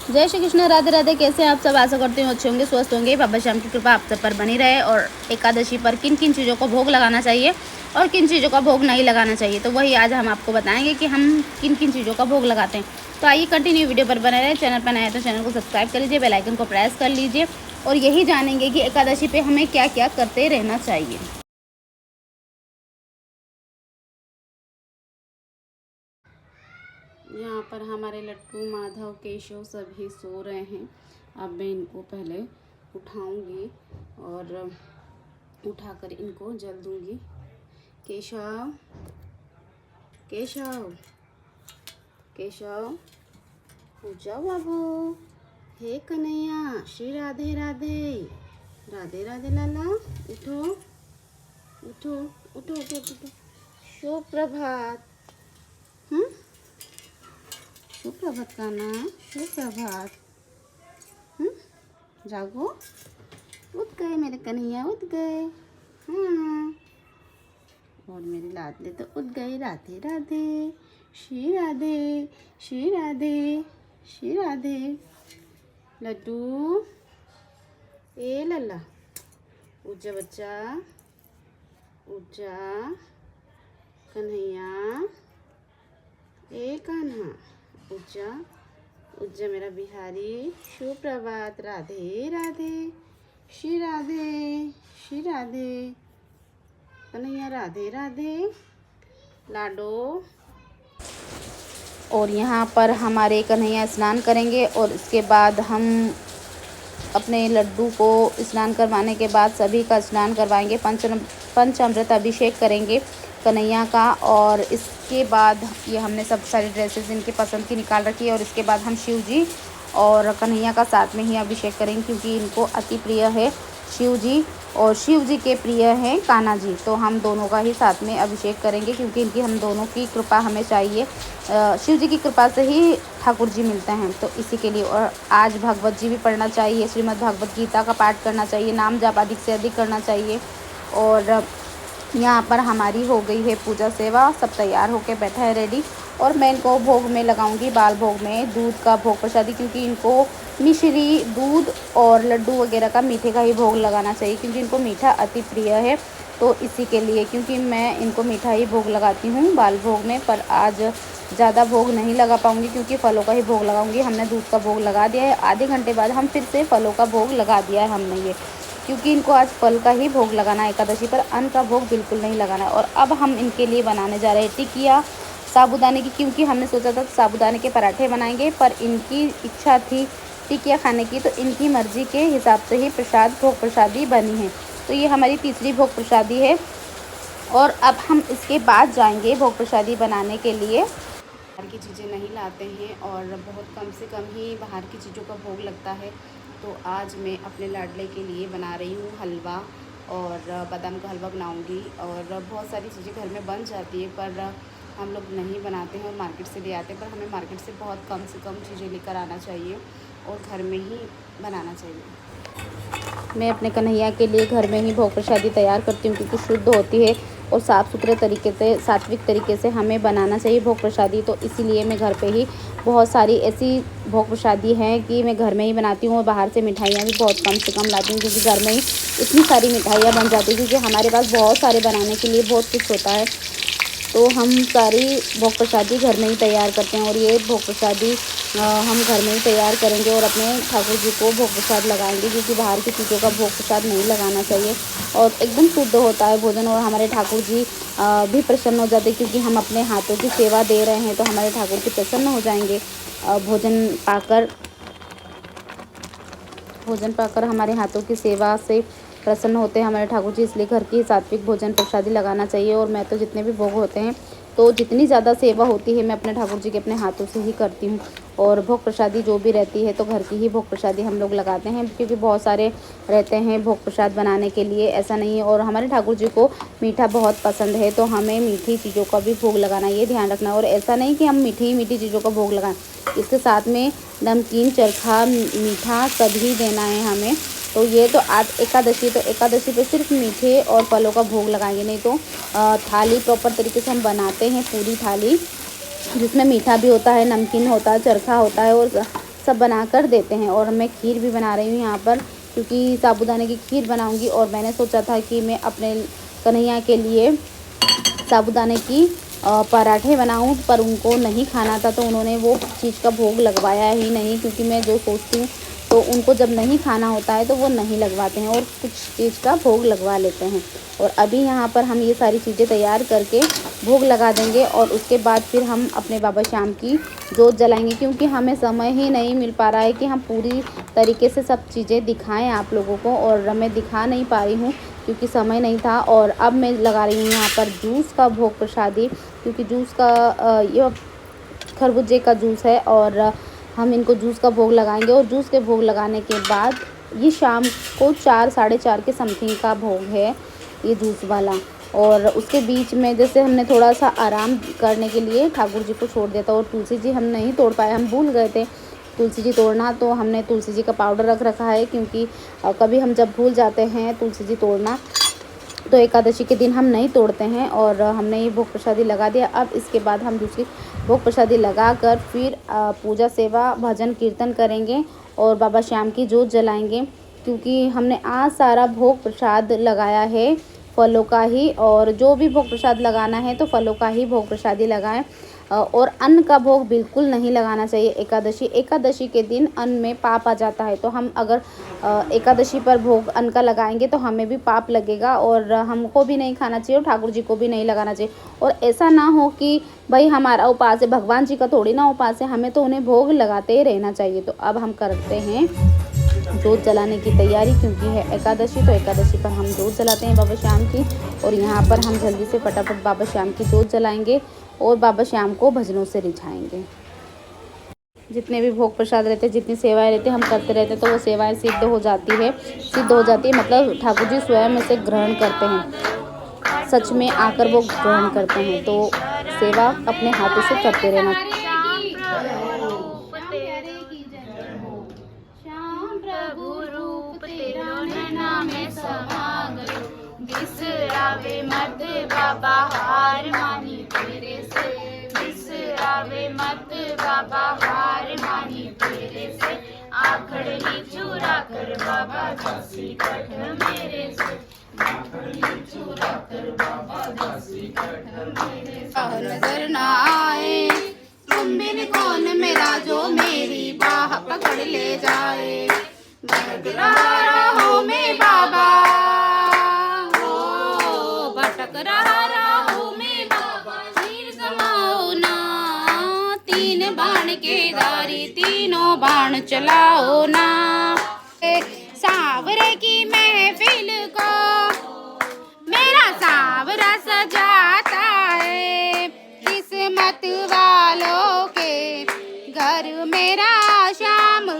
जय श्री कृष्ण, राधे राधे। कैसे हैं आप सब? आशा करती हूँ अच्छे होंगे, स्वस्थ होंगे। बाबा श्याम की कृपा आप सब पर बनी रहे। और एकादशी पर किन किन चीज़ों को भोग लगाना चाहिए और किन चीज़ों का भोग नहीं लगाना चाहिए, तो वही आज हम आपको बताएंगे कि हम किन किन चीज़ों का भोग लगाते हैं। तो आइए कंटिन्यू वीडियो पर बने रहे। चैनल पर नए हैं तो चैनल को सब्सक्राइब कर लीजिए, बेल आइकन को प्रेस कर लीजिए और यही जानेंगे कि एकादशी पे हमें क्या क्या करते रहना चाहिए। यहाँ पर हमारे लट्टू, माधव, केशव सभी सो रहे हैं। अब मैं इनको पहले उठाऊंगी और उठाकर इनको जल दूंगी। केशव, केशव, केशव, उठ जाओ बाबू। हे कन्हैया, श्री राधे राधे। राधे राधे लाला, उठो उठो उठो उठो उठो। शुभ प्रभात। शुभ प्रभात का ना, शुभ प्रभात। जागो, उठ गए मेरे कन्हैया, उठ गए। हाँ, और मेरी लाडली तो उठ गई। राधे राधे, श्री राधे, श्री राधे, श्री राधे। लड्डू, ए लल्ला, उठ जा बच्चा, उठ जा। कन्हैया, ए कान्हा, उठ जा, उठ जा मेरा बिहारी। शुभ प्रभात। राधे राधे, श्री राधे, श्री राधे। कन्हैया, राधे राधे। लाडो। और यहाँ पर हमारे कन्हैया स्नान करेंगे और इसके बाद हम अपने लड्डू को स्नान करवाने के बाद सभी का स्नान करवाएंगे। पंचामृत अभिषेक करेंगे कन्हैया का। और इसके बाद ये हमने सब सारी ड्रेसेस इनकी पसंद की निकाल रखी है। और इसके बाद हम शिव जी और कन्हैया का साथ में ही अभिषेक करेंगे, क्योंकि इनको अति प्रिय है शिव जी और शिव जी के प्रिय हैं कान्हा जी। तो हम दोनों का ही साथ में अभिषेक करेंगे, क्योंकि इनकी हम दोनों की कृपा हमें चाहिए। शिव जी की कृपा से ही ठाकुर जी मिलते हैं, तो इसी के लिए। और आज भगवत जी भी पढ़ना चाहिए, श्रीमद् भगवत गीता का पाठ करना चाहिए, नाम जाप अधिक से अधिक करना चाहिए। और यहाँ पर हमारी हो गई है पूजा सेवा, सब तैयार होके बैठा है रेडी। और मैं इनको भोग में लगाऊंगी, बाल भोग में दूध का भोग प्रसादी, क्योंकि इनको मिश्री, दूध और लड्डू वगैरह का मीठे का ही भोग लगाना चाहिए, क्योंकि इनको मीठा अति प्रिय है। तो इसी के लिए, क्योंकि मैं इनको मीठा ही भोग लगाती हूँ बाल भोग में। पर आज ज़्यादा भोग नहीं लगा पाऊँगी, क्योंकि फलों का ही भोग लगाऊंगी। हमने दूध का भोग लगा दिया है, आधे घंटे बाद हम फिर से फलों का भोग लगा दिया है हमने ये, क्योंकि इनको आज फल का ही भोग लगाना है एकादशी पर। अन्न का भोग बिल्कुल नहीं लगाना है। और अब हम इनके लिए बनाने जा रहे हैं टिकिया साबूदाने की, क्योंकि हमने सोचा था साबूदाने के पराठे बनाएंगे, पर इनकी इच्छा थी टिकिया खाने की, तो इनकी मर्जी के हिसाब से ही भोग प्रसादी बनी है। तो ये हमारी तीसरी भोग प्रसादी है। और अब हम इसके बाद जाएंगे भोग प्रसादी बनाने के लिए। बाहर की चीज़ें नहीं लाते हैं और बहुत कम से कम ही बाहर की चीज़ों का भोग लगता है। तो आज मैं अपने लाडले के लिए बना रही हूँ हलवा, और बादाम का हलवा बनाऊँगी। और बहुत सारी चीज़ें घर में बन जाती है, पर हम लोग नहीं बनाते हैं और मार्केट से ले आते हैं। पर हमें मार्केट से बहुत कम से कम चीज़ें लेकर आना चाहिए और घर में ही बनाना चाहिए। मैं अपने कन्हैया के लिए घर में ही भोग प्रसादी तैयार करती हूँ, क्योंकि शुद्ध होती है और साफ़ सुथरे तरीके से, सात्विक तरीके से हमें बनाना चाहिए भोग प्रसादी। तो इसीलिए मैं घर पे ही बहुत सारी ऐसी भोग प्रसादी हैं कि मैं घर में ही बनाती हूँ। और बाहर से मिठाइयाँ भी बहुत कम से कम लाती हूँ, क्योंकि घर में ही इतनी सारी मिठाइयाँ बन जाती है, क्योंकि हमारे पास बहुत सारे बनाने के लिए बहुत कुछ होता है। तो हम सारी भोग प्रसादी घर में ही तैयार करते हैं। और ये भोग प्रसादी हम घर में ही तैयार करेंगे और अपने ठाकुर जी को भोग प्रसाद लगाएंगे, क्योंकि बाहर की चीज़ों का भोग प्रसाद नहीं लगाना चाहिए। और एकदम शुद्ध होता है भोजन, और हमारे ठाकुर जी भी प्रसन्न हो जाते हैं, क्योंकि हम अपने हाथों की सेवा दे रहे हैं। तो हमारे ठाकुर जी प्रसन्न हो जाएंगे भोजन पाकर हमारे हाथों की सेवा से प्रसन्न होते हैं हमारे ठाकुर जी। इसलिए घर की सात्विक भोजन प्रसादी लगाना चाहिए। और मैं तो जितने भी भोग होते हैं, तो जितनी ज़्यादा सेवा होती है मैं अपने ठाकुर जी के अपने हाथों से ही करती हूँ। और भोग प्रसादी जो भी रहती है, तो घर की ही भोग प्रसादी हम लोग लगाते हैं, क्योंकि बहुत सारे रहते हैं भोग प्रसाद बनाने के लिए, ऐसा नहीं है। और हमारे ठाकुर जी को मीठा बहुत पसंद है, तो हमें मीठी चीज़ों का भी भोग लगाना, ये ध्यान रखना। और ऐसा नहीं कि हम मीठी चीज़ों का भोग लगाएं, इसके साथ में नमकीन, चरखा, मीठा सभी देना है हमें। तो ये तो आज एकादशी, तो एकादशी पे सिर्फ मीठे और फलों का भोग लगाएंगे, नहीं तो थाली प्रॉपर तरीके से हम बनाते हैं, पूरी थाली जिसमें मीठा भी होता है, नमकीन होता है, चरखा होता है और सब बना कर देते हैं। और मैं खीर भी बना रही हूँ यहाँ पर, क्योंकि साबूदाने की खीर बनाऊँगी। और मैंने सोचा था कि मैं अपने कन्हैया के लिए साबूदाने की पराठे बनाऊँ, पर उनको नहीं खाना था, तो उन्होंने वो चीज़ का भोग लगवाया ही नहीं। क्योंकि मैं जो सोचती हूँ तो उनको जब नहीं खाना होता है तो वो नहीं लगवाते हैं और कुछ चीज़ का भोग लगवा लेते हैं। और अभी यहाँ पर हम ये सारी चीज़ें तैयार करके भोग लगा देंगे और उसके बाद फिर हम अपने बाबा श्याम की जोत जलाएंगे। क्योंकि हमें समय ही नहीं मिल पा रहा है कि हम पूरी तरीके से सब चीज़ें दिखाएं आप लोगों को, और मैं दिखा नहीं पा रही हूँ क्योंकि समय नहीं था। और अब मैं लगा रही हूँ यहाँ पर जूस का भोग प्रसादी, क्योंकि जूस का ये खरबूजे का जूस है और हम इनको जूस का भोग लगाएंगे। और जूस के भोग लगाने के बाद ये शाम को 4 साढ़े 4 के समथिंग का भोग है ये जूस वाला। और उसके बीच में जैसे हमने थोड़ा सा आराम करने के लिए ठाकुर जी को छोड़ दिया था। और तुलसी जी हम नहीं तोड़ पाए, हम भूल गए थे तुलसी जी तोड़ना, तो हमने तुलसी जी का पाउडर रख रखा है। क्योंकि कभी हम जब भूल जाते हैं तुलसी जी तोड़ना तो एकादशी के दिन हम नहीं तोड़ते हैं। और हमने ये भोग प्रसादी लगा दिया। अब इसके बाद हम दूसरी भोग प्रसादी लगा कर फिर पूजा सेवा भजन कीर्तन करेंगे और बाबा श्याम की जोत जलाएंगे। क्योंकि हमने आज सारा भोग प्रसाद लगाया है फलों का ही, और जो भी भोग प्रसाद लगाना है तो फलों का ही भोग प्रसादी लगाएं। और अन्न का भोग बिल्कुल नहीं लगाना चाहिए एकादशी के दिन अन्न में पाप आ जाता है। तो हम अगर एकादशी पर भोग अन्न का लगाएंगे तो हमें भी पाप लगेगा और हमको भी नहीं खाना चाहिए और ठाकुर जी को भी नहीं लगाना चाहिए। और ऐसा ना हो कि भाई हमारा उपास है, भगवान जी का थोड़ी ना उपास है, हमें तो उन्हें भोग लगाते ही रहना चाहिए। तो अब हम करते हैं जोत जलाने की तैयारी, क्योंकि है एकादशी, तो एकादशी पर हम जोत जलाते हैं बाबा श्याम की। और यहाँ पर हम जल्दी से फटाफट बाबा श्याम की जोत जलाएंगे और बाबा श्याम को भजनों से रिझाएंगे। जितने भी भोग प्रसाद रहते हैं, जितनी सेवाएं रहती हैं, हम करते रहते हैं तो वो सेवाएं सिद्ध हो जाती है, मतलब ठाकुर जी स्वयं उसे ग्रहण करते हैं, सच में आकर वो ग्रहण करते हैं। तो सेवा अपने हाथों से करते रहना। बिसरावे मत बाबा हार मानी तेरे से, बिसरावे मत बाबा हार मानी तेरे से, आखड़ी चुरा कर बाबा दासी कठ मेरे से, आखड़ी चुरा कर बाबा दासी कठ मेरे से। नजर ना आए तुम बिन कौन मेरा, जो मेरी बाह पकड़ ले जाए, भटक रहा हो मैं बाबा, भटक रहा हो मैं बाबा, तीर समाओ ना, तीन बाण के धारी तीनों बाण चलाओ ना। सावरे की महफिल को मेरा सावरा सजाता है, किस्मत वालों के घर मेरा श्याम